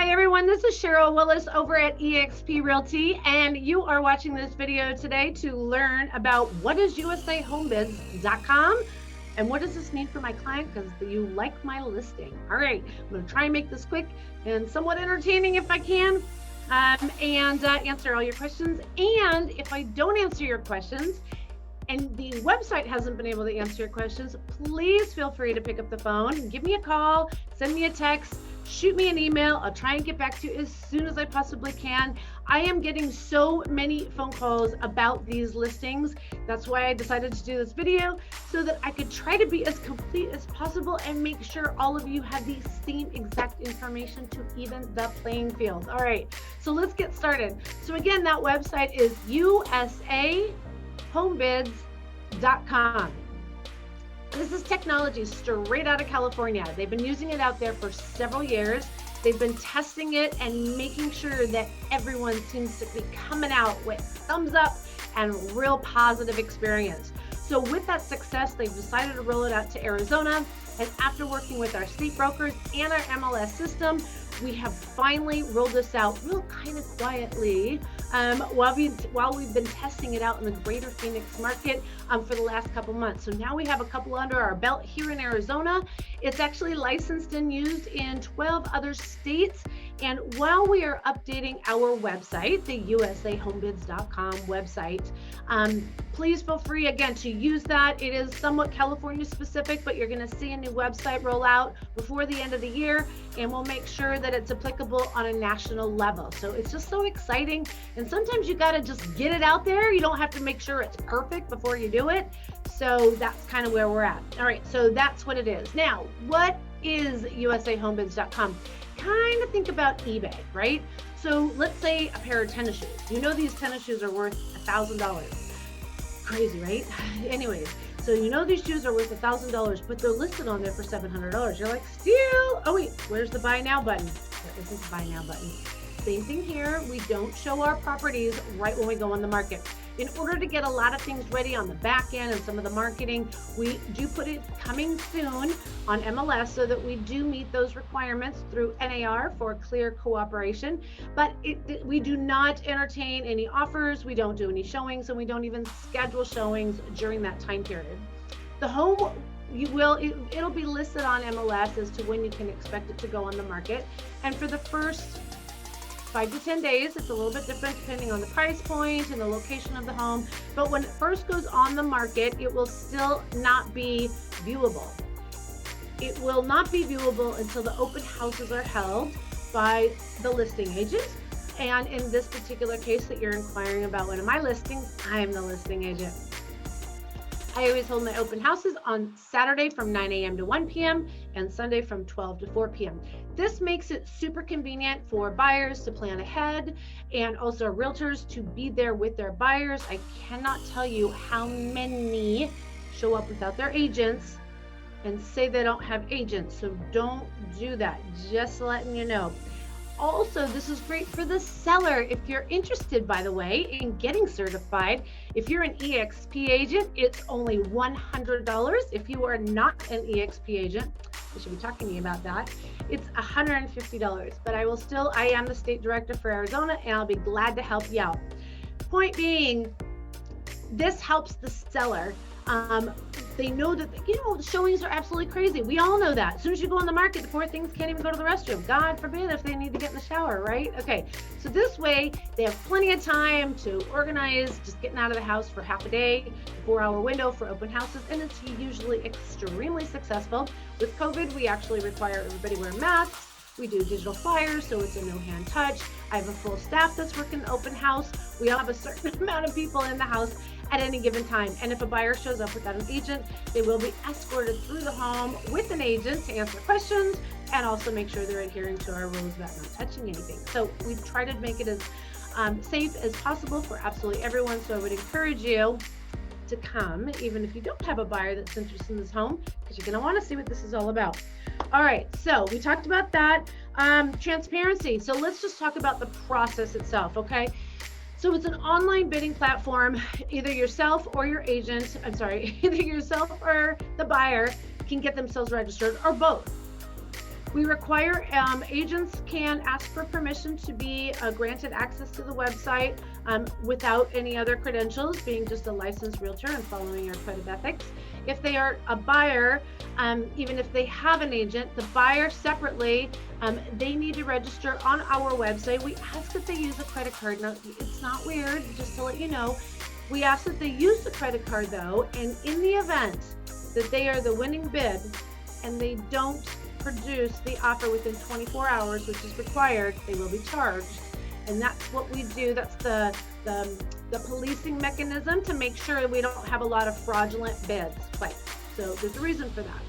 Hi everyone, this is Sheryl Willis over at eXp Realty, and you are watching this video today to learn about what is USAHomebids.com and what does this mean for my client because you like my listing. All right, I'm going to try and make this quick and somewhat entertaining if I can, and answer all your questions. And if I don't answer your questions, and the website hasn't been able to answer your questions, please feel free to pick up the phone, give me a call, send me a text, shoot me an email. I'll try and get back to you as soon as I possibly can. I am getting so many phone calls about these listings. That's why I decided to do this video, so that I could try to be as complete as possible and make sure all of you have the same exact information to even the playing field. All right, so let's get started. So again, that website is USAHomebids.com. This is technology straight out of California. They've been using it out there for several years. They've been testing it and making sure that everyone seems to be coming out with thumbs up and real positive experience. So with that success, they've decided to roll it out to Arizona. And after working with our state brokers and our MLS system, we have finally rolled this out real kind of quietly while we've been testing it out in the greater Phoenix market for the last couple months. So now we have a couple under our belt here in Arizona. It's actually licensed and used in 12 other states. And while we are updating our website, the USAHomebids.com website, please feel free again to use that. It is somewhat California specific, but you're going to see a new website roll out before the end of the year, and we'll make sure that it's applicable on a national level. So it's just so exciting. And sometimes you got to just get it out there. You don't have to make sure it's perfect before you do it. So that's kind of where we're at. All right, so that's what it is. Now, what is USAHomebids.com? Kind of think about eBay, right? So let's say a pair of tennis shoes. You know these tennis shoes are worth $1,000. Crazy, right? Anyways, so you know these shoes are worth $1,000, but they're listed on there for $700. You're like, steal! Oh wait, where's the buy now button? There isn't the buy now button. Same thing here. We don't show our properties right when we go on the market. In order to get a lot of things ready on the back end and some of the marketing, we do put it coming soon on MLS so that we do meet those requirements through NAR for clear cooperation. But we do not entertain any offers, we don't do any showings, and we don't even schedule showings during that time period. The home, it'll be listed on MLS as to when you can expect it to go on the market. And for the first 5 to 10 days, it's a little bit different depending on the price point and the location of the home. But when it first goes on the market, it will still not be viewable. It will not be viewable until the open houses are held by the listing agent. And in this particular case that you're inquiring about one of my listings, I am the listing agent. I always hold my open houses on Saturday from 9 a.m. to 1 p.m. and Sunday from 12 to 4 p.m. This makes it super convenient for buyers to plan ahead and also realtors to be there with their buyers. I cannot tell you how many show up without their agents and say they don't have agents. So don't do that. Just letting you know. Also, this is great for the seller. If you're interested, by the way, in getting certified, if you're an EXP agent, it's only $100. If you are not an EXP agent, we should be talking to you about that, it's $150. But I am the state director for Arizona, and I'll be glad to help you out. Point being, this helps the seller. They know that, showings are absolutely crazy. We all know that. As soon as you go on the market, the poor things can't even go to the restroom. God forbid if they need to get in the shower, right? Okay, so this way they have plenty of time to organize, just getting out of the house for half a day, 4-hour window for open houses, and it's usually extremely successful. With COVID, we actually require everybody wear masks. We do digital flyers, so it's a no-hand touch. I have a full staff that's working the open house. We all have a certain amount of people in the house at any given time. And if a buyer shows up without an agent, they will be escorted through the home with an agent to answer questions and also make sure they're adhering to our rules about not touching anything. So we try to make it as safe as possible for absolutely everyone. So I would encourage you to come, even if you don't have a buyer that's interested in this home, because you're going to want to see what this is all about. All right, so we talked about that. Transparency. So let's just talk about the process itself, okay? So it's an online bidding platform. Either yourself or your agent, either yourself or the buyer can get themselves registered, or both. We require agents can ask for permission to be granted access to the website without any other credentials, being just a licensed realtor and following our code of ethics. If they are a buyer, even if they have an agent, the buyer separately, they need to register on our website. We ask that they use a credit card. Now, it's not weird, just to let you know. We ask that they use the credit card though, and in the event that they are the winning bid and they don't produce the offer within 24 hours, which is required, they will be charged. And that's what we do. That's the policing mechanism to make sure that we don't have a lot of fraudulent bids placed. So there's a reason for that.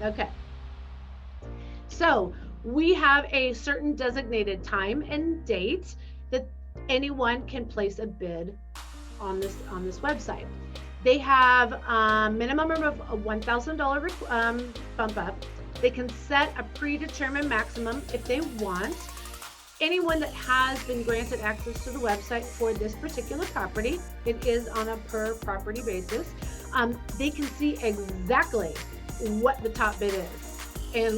Okay. So we have a certain designated time and date that anyone can place a bid on this website. They have a minimum of a $1,000 bump up. They can set a predetermined maximum if they want. Anyone that has been granted access to the website for this particular property, it is on a per property basis, they can see exactly what the top bid is and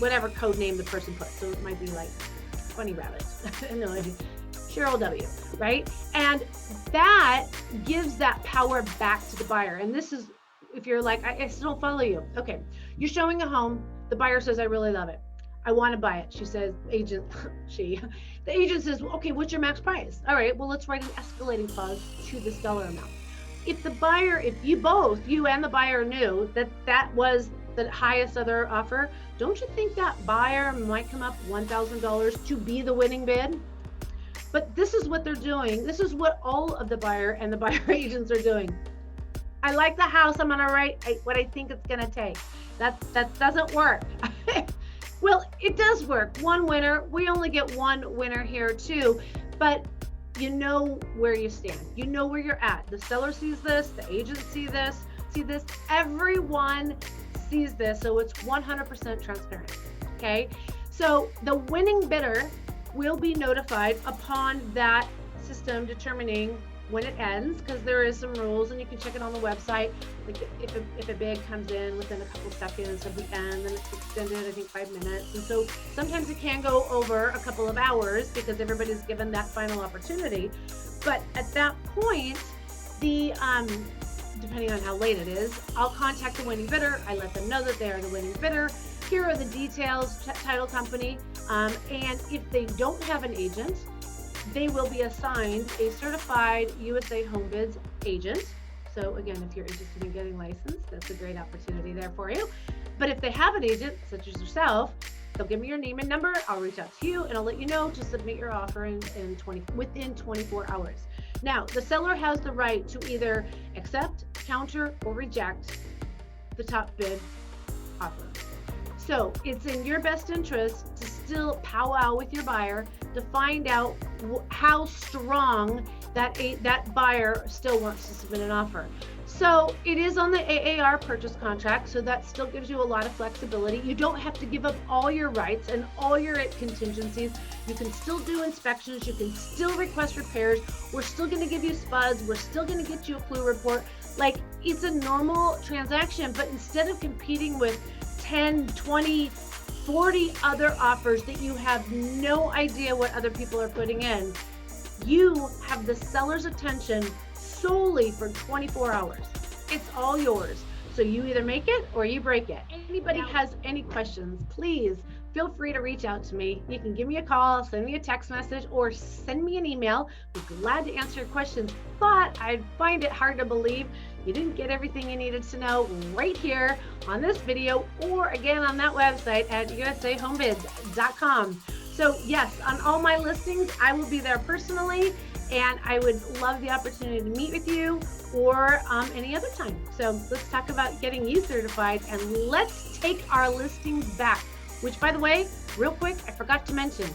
whatever code name the person put. So it might be like Funny Rabbit, no, Sheryl W, right? And that gives that power back to the buyer. And this is, if you're like, I still don't follow you. Okay, you're showing a home. The buyer says, I really love it. I want to buy it. She says, the agent says, okay, what's your max price? All right, well, let's write an escalating clause to this dollar amount. If the buyer, if you and the buyer knew that that was the highest other offer, don't you think that buyer might come up $1,000 to be the winning bid? But this is what they're doing. This is what all of the buyer and the buyer agents are doing. I like the house. I'm going to write what I think it's going to take. That doesn't work. Well, it does work. One winner. We only get one winner here too, but you know where you stand. You know where you're at. The seller sees this, the agent see this, everyone sees this. So it's 100% transparent. Okay. So the winning bidder will be notified upon that system determining when it ends, because there is some rules and you can check it on the website. Like if a bid comes in within a couple seconds of the end, then it's extended, I think 5 minutes. And so sometimes it can go over a couple of hours because everybody's given that final opportunity. But at that point, the depending on how late it is, I'll contact the winning bidder. I let them know that they are the winning bidder. Here are the details, title company. And if they don't have an agent, they will be assigned a certified USAHomebids agent. So again, if you're interested in getting licensed, that's a great opportunity there for you. But if they have an agent, such as yourself, they'll give me your name and number. I'll reach out to you and I'll let you know to submit your offer within 24 hours. Now, the seller has the right to either accept, counter, or reject the top bid offer. So it's in your best interest to still powwow with your buyer to find out how strong that buyer still wants to submit an offer. So it is on the AAR purchase contract, so that still gives you a lot of flexibility. You don't have to give up all your rights and all your contingencies. You can still do inspections. You can still request repairs. We're still going to give you spuds. We're still going to get you a clue report. Like, it's a normal transaction, but instead of competing with 10, 20, 40 other offers that you have no idea what other people are putting in, you have the seller's attention solely for 24 hours. It's all yours. So you either make it or you break it. Anybody has any questions, please feel free to reach out to me. You can give me a call, send me a text message, or send me an email. I'd be glad to answer your questions, but I find it hard to believe you didn't get everything you needed to know right here on this video, or again on that website at USAHomebids.com. So yes, on all my listings, I will be there personally, and I would love the opportunity to meet with you or any other time. So let's talk about getting you certified, and let's take our listings back, which, by the way, real quick, I forgot to mention,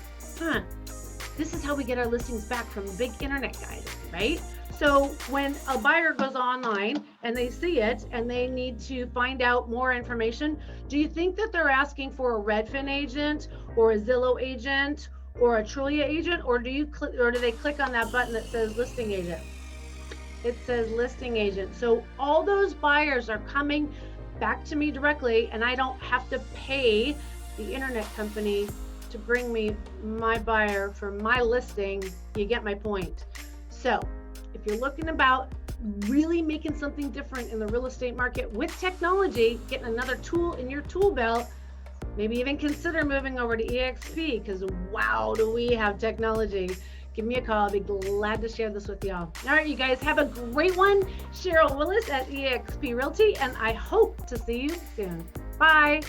this is how we get our listings back from big internet guys, right? So when a buyer goes online and they see it and they need to find out more information, do you think that they're asking for a Redfin agent or a Zillow agent or a Trulia agent, or do they click on that button that says listing agent? It says listing agent. So all those buyers are coming back to me directly, and I don't have to pay the internet company to bring me my buyer for my listing. You get my point. So if you're looking about really making something different in the real estate market with technology, getting another tool in your tool belt, maybe even consider moving over to EXP, because wow, do we have technology. Give me a call. I'll be glad to share this with y'all. All right, you guys have a great one. Sheryl Willis at EXP Realty, and I hope to see you soon. Bye.